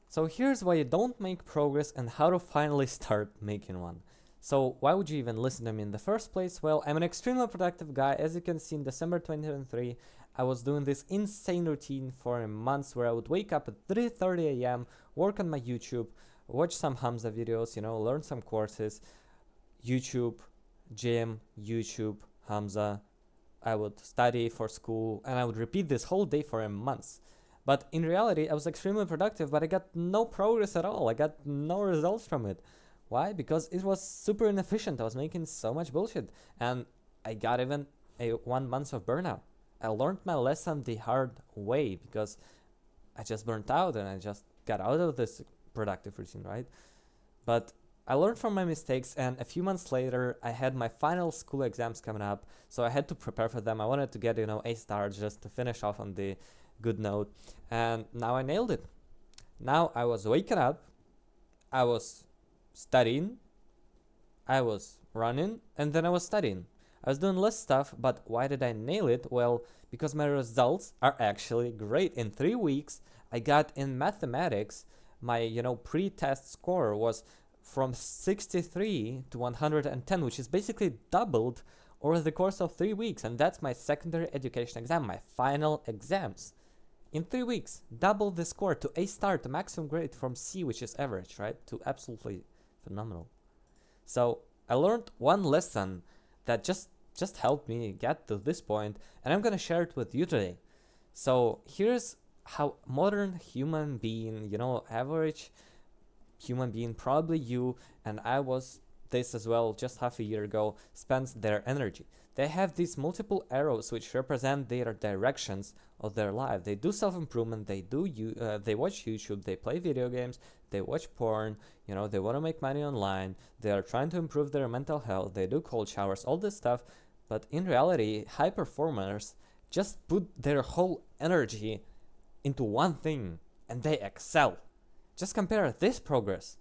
So here's why you don't make progress and how to finally start making one. So why would you even listen to me in the first place? Well, I'm an extremely productive guy. As you can see, in December 2023, I was doing this insane routine for months where I would wake up at 3:30 a.m., work on my YouTube, watch some Hamza videos, learn some courses, YouTube, gym, YouTube, Hamza. I would study for school, and I would repeat this whole day for a month. But in reality, I was extremely productive, but I got no progress at all. I got no results from it. Why? Because it was super inefficient. I was making so much bullshit, and I got even a 1 month of burnout. I learned my lesson the hard way because I just burnt out and I just got out of this productive routine, right? But I learned from my mistakes, and a few months later, I had my final school exams coming up, so I had to prepare for them. I wanted to get, A stars just to finish off on the good note, and now I nailed it. Now I was waking up, I was studying, I was running, and then I was studying. I was doing less stuff, but why did I nail it? Well, because my results are actually great. In 3 weeks, I got in mathematics, my, pre-test score was from 63 to 110, which is basically doubled over the course of 3 weeks. And that's my secondary education exam, my final exams. In 3 weeks, double the score to A star, to maximum grade from C, which is average, right? To absolutely phenomenal. So I learned one lesson that just helped me get to this point, and I'm gonna share it with you today. So here's how modern human being, average human being, probably you and I was this as well just half a year ago, spends their energy. They have these multiple arrows which represent their directions of their life. They do self-improvement, they watch YouTube, they play video games, they watch porn, they want to make money online, they are trying to improve their mental health, they do cold showers, all this stuff. But in reality, high performers just put their whole energy into one thing and they excel. Just compare this progress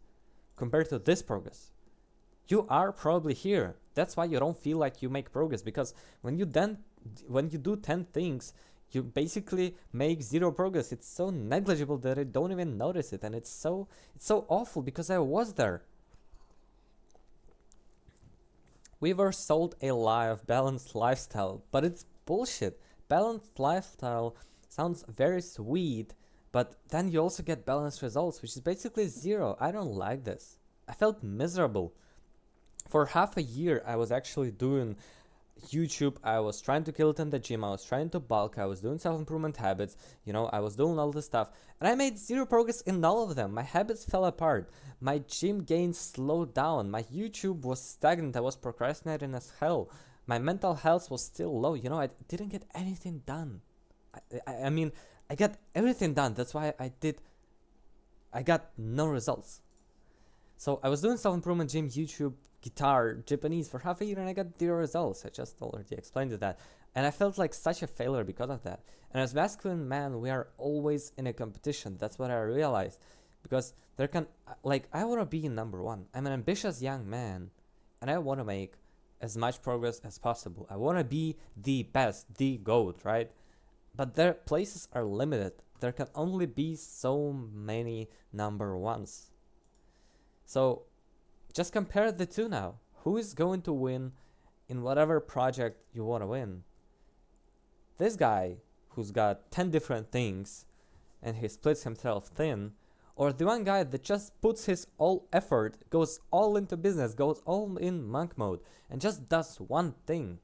compared to this progress. You are probably here. That's why you don't feel like you make progress, because when you do 10 things, you basically make zero progress. It's so negligible that I don't even notice it, and it's so awful because I was there. We were sold a lie of balanced lifestyle, but it's bullshit. Balanced lifestyle sounds very sweet, but then you also get balanced results, which is basically zero. I don't like this. I felt miserable. For half a year, I was actually doing YouTube. I was trying to kill it in the gym. I was trying to bulk. I was doing self-improvement habits. I was doing all this stuff. And I made zero progress in all of them. My habits fell apart. My gym gains slowed down. My YouTube was stagnant. I was procrastinating as hell. My mental health was still low. I didn't get anything done. I mean, I got everything done. That's why I got no results. So I was doing self-improvement, gym, YouTube, guitar, Japanese for half a year, and I got zero results. I just already explained that. And I felt like such a failure because of that. And as masculine men, we are always in a competition. That's what I realized. Because I want to be number one. I'm an ambitious young man, and I want to make as much progress as possible. I want to be the best, the GOAT, right? But their places are limited. There can only be so many number ones. So just compare the two now. Who is going to win in whatever project you want to win? This guy who's got 10 different things and he splits himself thin, or the one guy that just puts his all effort, goes all into business, goes all in monk mode, and just does one thing.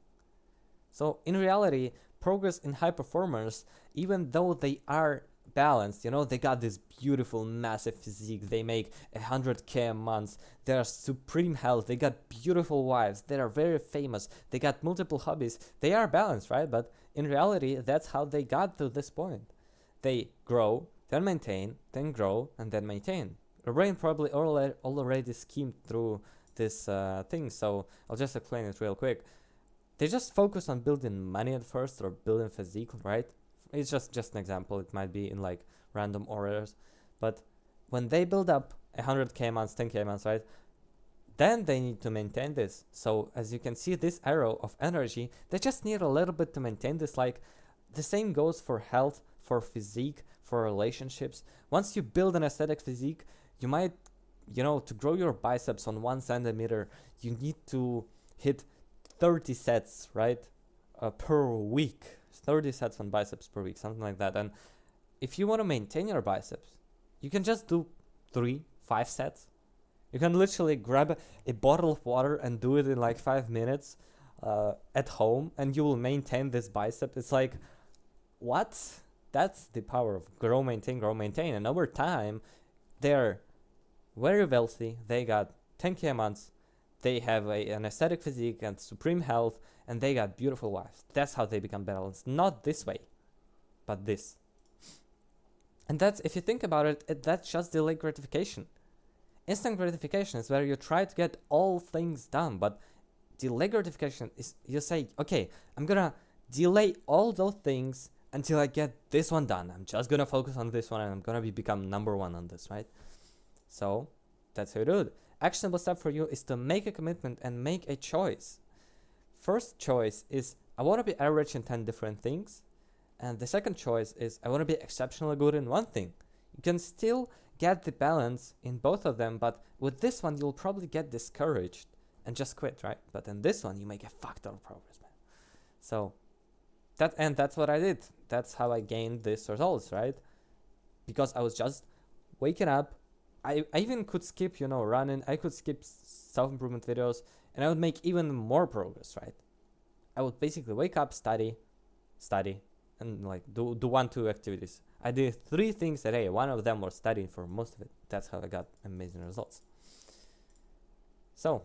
So in reality, progress in high performers, even though they are balanced, they got this beautiful massive physique, they make 100k a month, they are supreme health, they got beautiful wives, they are very famous, they got multiple hobbies, they are balanced, right? But in reality, that's how they got to this point. They grow, then maintain, then grow, and then maintain. Your brain probably already schemed through this thing, so I'll just explain it real quick. They just focus on building money at first, or building physique, right? It's just an example. It might be in like random orders. But when they build up 100k months, 10k months, right? Then they need to maintain this. So as you can see, this arrow of energy, they just need a little bit to maintain this. Like the same goes for health, for physique, for relationships. Once you build an aesthetic physique, you might, to grow your biceps on 1 centimeter, you need to hit 30 sets, right? Per week. 30 sets on biceps per week, something like that. And if you want to maintain your biceps, you can just do 3-5 sets. You can literally grab a bottle of water and do it in like 5 minutes at home, and you will maintain this bicep. It's like, what? That's the power of grow, maintain, grow, maintain. And over time, they're very wealthy. They got 10K a month. They have an aesthetic physique and supreme health, and they got beautiful wives. That's how they become balanced. Not this way, but this. And that's, if you think about it, that's just delayed gratification. Instant gratification is where you try to get all things done, but delayed gratification is you say, okay, I'm gonna delay all those things until I get this one done. I'm just gonna focus on this one, and I'm gonna become number one on this, right? So that's how you do it. Actionable step for you is to make a commitment and make a choice. First choice is, I want to be average in 10 different things. And the second choice is, I want to be exceptionally good in one thing. You can still get the balance in both of them, but with this one, you'll probably get discouraged and just quit, right? But in this one, you make a fuck ton of progress, man. So that's what I did. That's how I gained these results, right? Because I was just waking up. I even could skip, running. I could skip self-improvement videos, and I would make even more progress, right? I would basically wake up, study, and like do 1-2 activities. I did 3 things a day. One of them was studying for most of it. That's how I got amazing results. So,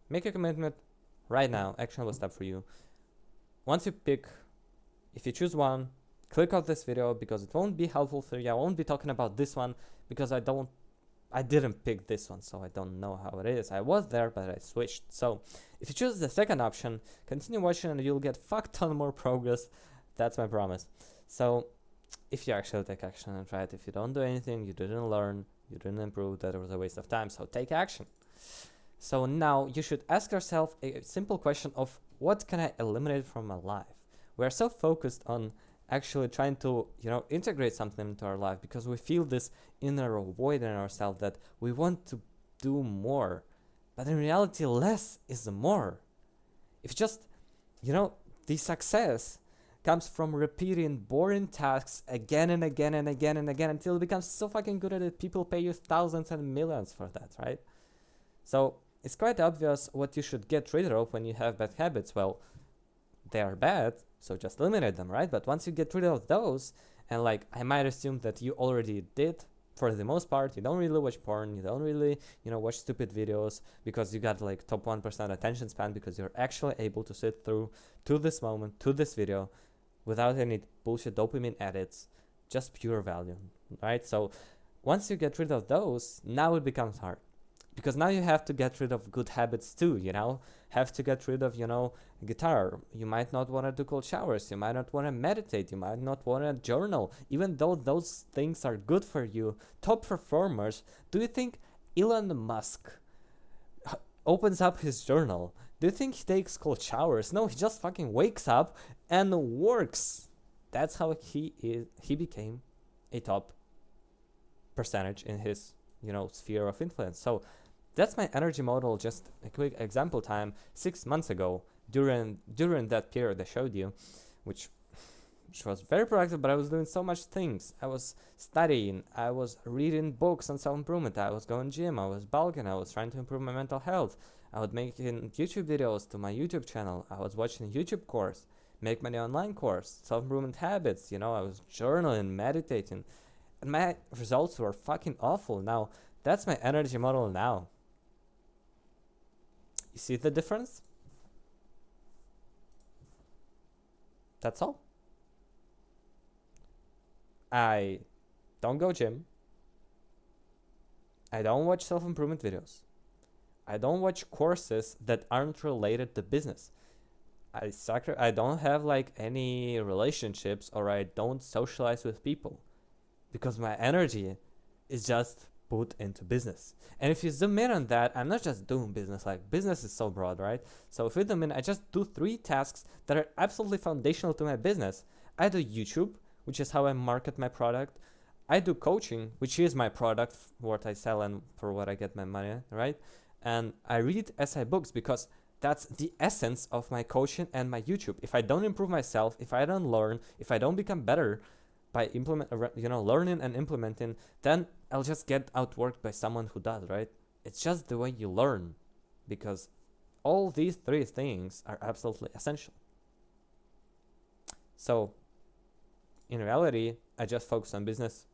make a commitment right now. Actionable step for you. Once you pick, if you choose one, click off this video because it won't be helpful for you. I won't be talking about this one because I didn't pick this one, so I don't know how it is. I was there, but I switched. So if you choose the second option, continue watching and you'll get fuck ton more progress. That's my promise. So if you actually take action and try it, if you don't do anything, you didn't learn, you didn't improve, that was a waste of time. So take action. So now you should ask yourself a simple question of, what can I eliminate from my life? We're so focused on actually trying to, integrate something into our life because we feel this inner void in ourselves that we want to do more. But in reality, less is more. If just, the success comes from repeating boring tasks again and again and again and again until it becomes so fucking good at it, people pay you thousands and millions for that, right? So it's quite obvious what you should get rid of when you have bad habits. Well, they are bad, so just eliminate them, right? But once you get rid of those, and like I might assume that you already did for the most part, you don't really watch porn, you don't really, watch stupid videos because you got like top 1% attention span because you're actually able to sit through to this moment, to this video without any bullshit dopamine edits, just pure value, right? So once you get rid of those, now it becomes hard. Because now you have to get rid of good habits too, have to get rid of, guitar. You might not want to do cold showers. You might not want to meditate. You might not want to journal. Even though those things are good for you, top performers, do you think Elon Musk opens up his journal? Do you think he takes cold showers? No, he just fucking wakes up and works. That's how he became a top percentage in his, sphere of influence. So that's my energy model. Just a quick example time 6 months ago during that period I showed you, which was very productive, but I was doing so much things. I was studying, I was reading books on self-improvement, I was going gym, I was bulking, I was trying to improve my mental health, I was making YouTube videos to my YouTube channel, I was watching a YouTube course, Make Money Online course, self-improvement habits, I was journaling, meditating, and my results were fucking awful. Now, that's my energy model now. You see the difference? That's all. I don't go gym. I don't watch self-improvement videos. I don't watch courses that aren't related to business. I don't have like any relationships, or I don't socialize with people because my energy is just put into business. And if you zoom in on that, I'm not just doing business, like business is so broad, right? So if you zoom in, I just do 3 tasks that are absolutely foundational to my business. I do YouTube, which is how I market my product. I do coaching, which is my product, what I sell and for what I get my money, right? And I read essay books because that's the essence of my coaching and my YouTube. If I don't improve myself, if I don't learn, if I don't become better by learning and implementing, then I'll just get outworked by someone who does, right? It's just the way you learn, because all these three things are absolutely essential. So in reality, I just focus on business,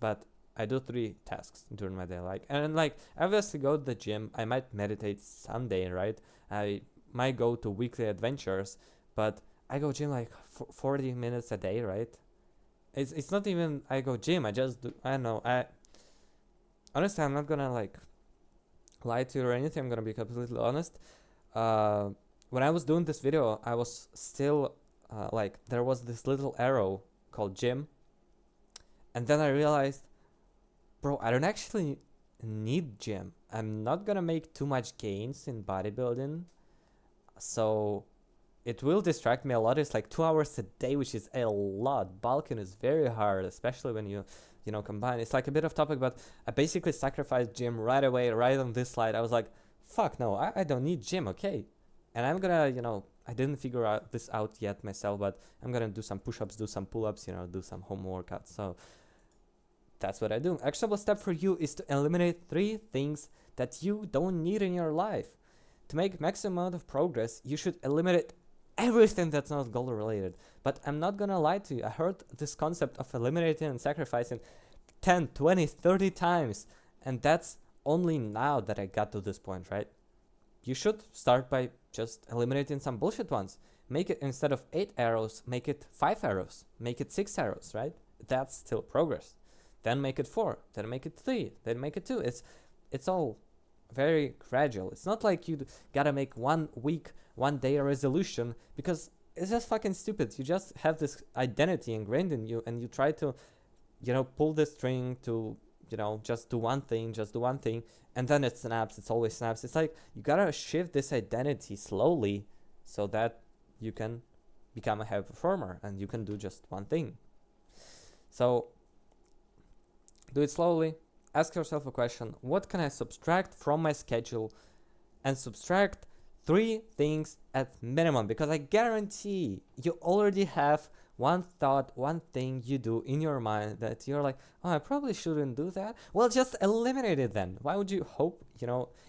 but I do 3 tasks during my day. I obviously go to the gym. I might meditate someday, right? I might go to weekly adventures, but I go gym 40 minutes a day, right? It's not even I go gym. I just do. I don't know. Honestly, I'm not gonna lie to you or anything. I'm gonna be completely honest. When I was doing this video, I was still there was this little arrow called gym, and then I realized, bro, I don't actually need gym. I'm not gonna make too much gains in bodybuilding, so it will distract me a lot. It's 2 hours a day, which is a lot. Bulking is very hard, especially when you combine. It's a bit of topic, but I basically sacrificed gym right away, right on this slide. I was like, fuck no, I don't need gym, okay. And I'm gonna, I didn't figure this out yet myself, but I'm gonna do some push-ups, do some pull-ups, do some home workouts. So that's what I do. Actionable step for you is to eliminate 3 things that you don't need in your life. To make maximum amount of progress, you should eliminate everything that's not goal related. But I'm not gonna lie to you, I heard this concept of eliminating and sacrificing 10, 20, 30 times, and that's only now that I got to this point, right? You should start by just eliminating some bullshit ones. Make it, instead of 8 arrows, make it 5 arrows, make it 6 arrows, right? That's still progress. Then make it 4, then make it 3, then make it 2. It's all very gradual. It's not like you gotta make 1 week, 1 day resolution, because it's just fucking stupid. You just have this identity ingrained in you, and you try to, pull the string to, just do one thing, and then it snaps. It's always snaps. It's like you gotta shift this identity slowly so that you can become a high performer and you can do just one thing. So do it slowly. Ask yourself a question: what can I subtract from my schedule? And subtract 3 things at minimum, because I guarantee you already have one thought, one thing you do in your mind that you're like, oh, I probably shouldn't do that. Well, just eliminate it then. Why would you hope,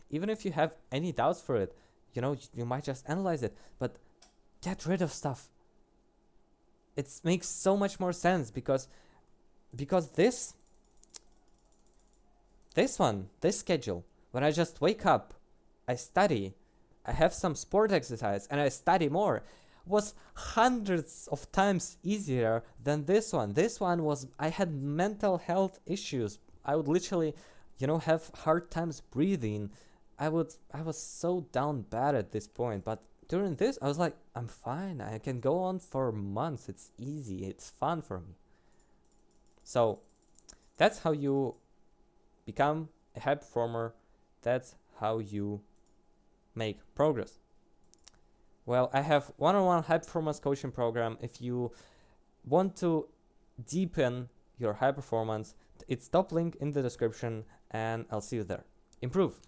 even if you have any doubts for it, you might just analyze it, but get rid of stuff. It makes so much more sense because this schedule, when I just wake up, I study, I have some sport exercise, and I study more, was hundreds of times easier than this one. This one was, I had mental health issues. I would literally, have hard times breathing. I was so down bad at this point, but during this, I was like, I'm fine. I can go on for months. It's easy. It's fun for me. So that's how you become a high performer. That's how you make progress. Well, I have one-on-one high performance coaching program. If you want to deepen your high performance, it's top link in the description, and I'll see you there. Improve.